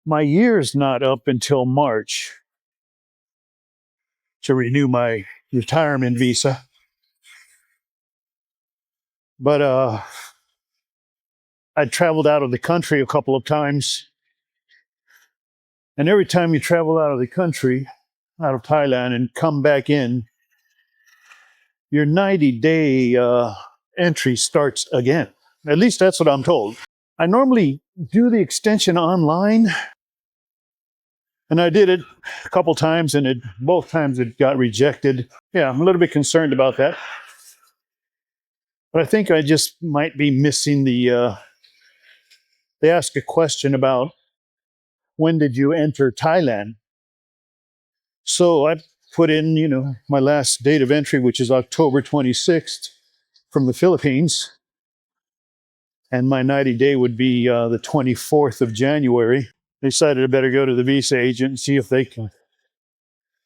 My year's not up until March to renew my retirement visa. But I traveled out of the country a couple of times. And every time you travel out of the country, out of Thailand, and come back in, your 90-day entry starts again. At least that's what I'm told. I normally do the extension online, and I did it a couple times, and both times it got rejected. Yeah, I'm a little bit concerned about that. But I think I just might be missing the... they ask a question about when did you enter Thailand? So I put in, my last date of entry, which is October 26th from the Philippines. And my 90-day would be the 24th of January. They decided I better go to the visa agent and see if they can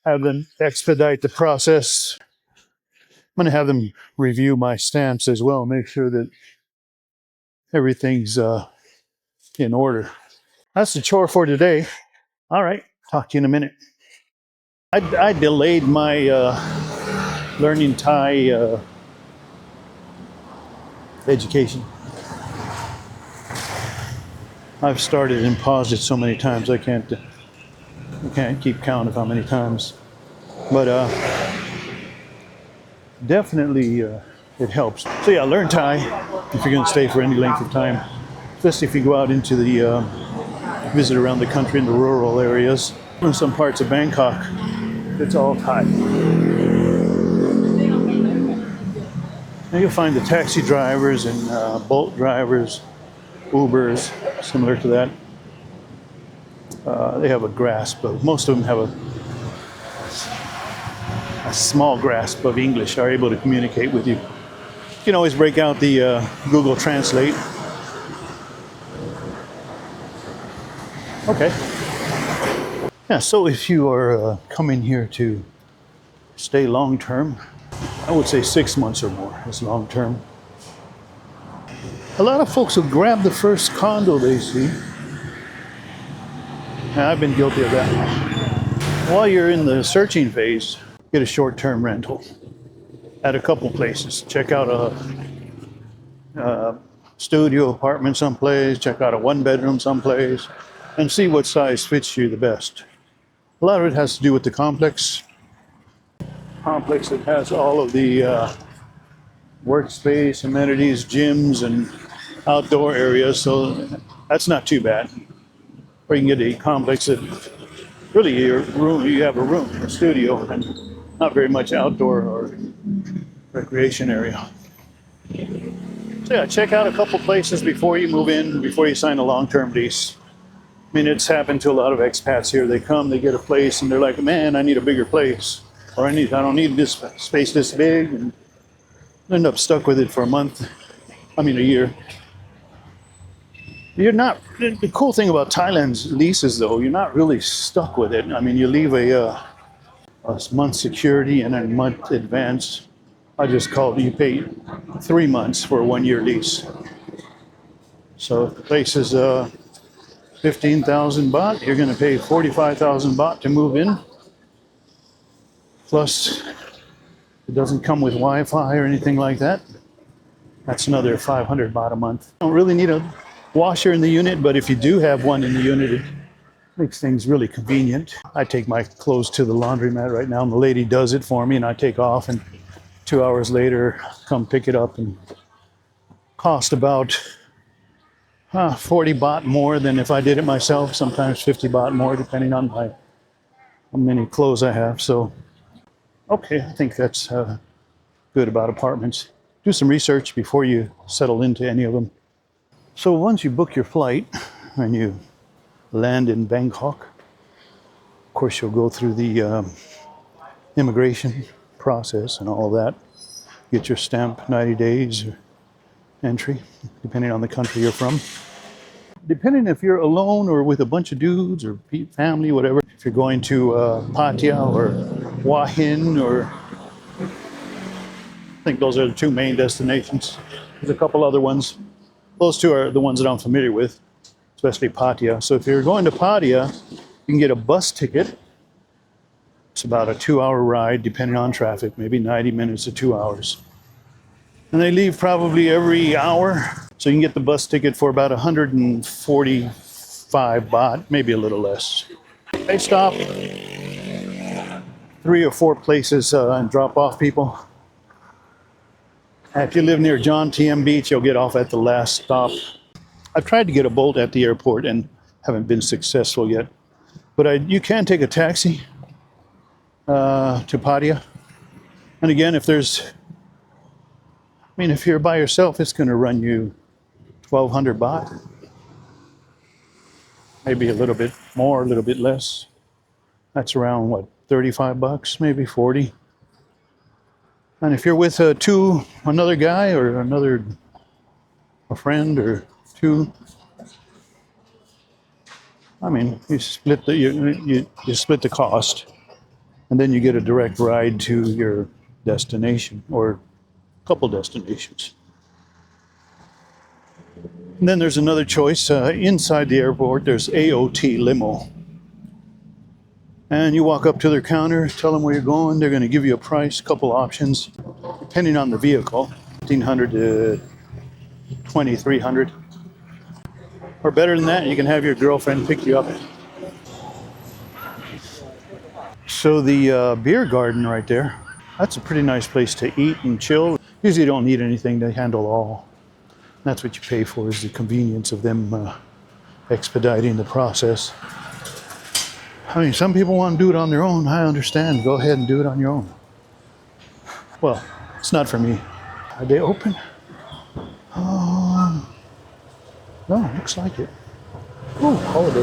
have them expedite the process. I'm going to have them review my stamps as well, make sure that everything's in order. That's the chore for today. All right, talk to you in a minute. I delayed my learning Thai education. I've started and paused it so many times I can't keep count of how many times. But definitely it helps. So yeah, learn Thai if you're going to stay for any length of time, especially if you go out into the visit around the country in the rural areas. In some parts of Bangkok, it's all Thai. Now you'll find the taxi drivers and Bolt drivers, Ubers, similar to that. They have a grasp of, most of them have a small grasp of English, are able to communicate with you. You can always break out the Google Translate. Okay. Yeah, so if you are coming here to stay long term, I would say 6 months or more is long term. A lot of folks will grab the first condo they see. And I've been guilty of that. While you're in the searching phase, get a short-term rental at a couple places. Check out a studio apartment someplace, check out a one-bedroom someplace, and see what size fits you the best. A lot of it has to do with the complex. Complex that has all of the workspace, amenities, gyms, and outdoor areas, so that's not too bad. Or you can get a complex that really you have a room, a studio, and not very much outdoor or recreation area. So yeah, check out a couple places before you move in, before you sign a long-term lease. I mean, it's happened to a lot of expats here. They come, they get a place, and they're like, man, I need a bigger place. Or I don't need this space this big, and end up stuck with it for a year. You're not, the cool thing about Thailand's leases though, you're not really stuck with it. I mean, you leave a month security and a month advance. You pay 3 months for a 1-year lease. So if the place is 15,000 baht, you're going to pay 45,000 baht to move in. Plus, it doesn't come with Wi-Fi or anything like that. That's another 500 baht a month. You don't really need a washer in the unit, but if you do have one in the unit, it makes things really convenient. I take my clothes to the laundromat right now, and the lady does it for me, and I take off, and 2 hours later, come pick it up, and cost about 40 baht more than if I did it myself, sometimes 50 baht more, depending on how many clothes I have. So, okay, I think that's good about apartments. Do some research before you settle into any of them. So once you book your flight and you land in Bangkok, of course you'll go through the immigration process and all of that. Get your stamp, 90 days entry, depending on the country you're from. Depending if you're alone or with a bunch of dudes or family, whatever. If you're going to Pattaya or Hua Hin, or I think those are the two main destinations. There's a couple other ones. Those two are the ones that I'm familiar with. especially Pattaya. So if you're going to Pattaya, you can get a bus ticket. It's about a 2-hour ride, depending on traffic, maybe 90 minutes to 2 hours. And they leave probably every hour. So you can get the bus ticket for about 145 baht, maybe a little less. They stop 3 or 4 places and drop off people. If you live near John TM Beach, you'll get off at the last stop. I've tried to get a Bolt at the airport and haven't been successful yet. But you can take a taxi to Pattaya. And again, if you're by yourself, it's going to run you 1,200 baht. Maybe a little bit more, a little bit less. That's around, what, 35 bucks, maybe 40. And if you're with another guy or a friend or two, you split the cost, and then you get a direct ride to your destination or a couple destinations. And then there's another choice inside the airport. There's AOT limo. And you walk up to their counter, tell them where you're going. They're going to give you a price, couple options, depending on the vehicle, 1,500 to 2,300. Or better than that, you can have your girlfriend pick you up. So the beer garden right there, that's a pretty nice place to eat and chill. Usually you don't need anything to handle all. That's what you pay for, is the convenience of them expediting the process. Some people want to do it on their own. I understand. Go ahead and do it on your own. Well, it's not for me. Are they open? No, looks like it. Ooh, holiday.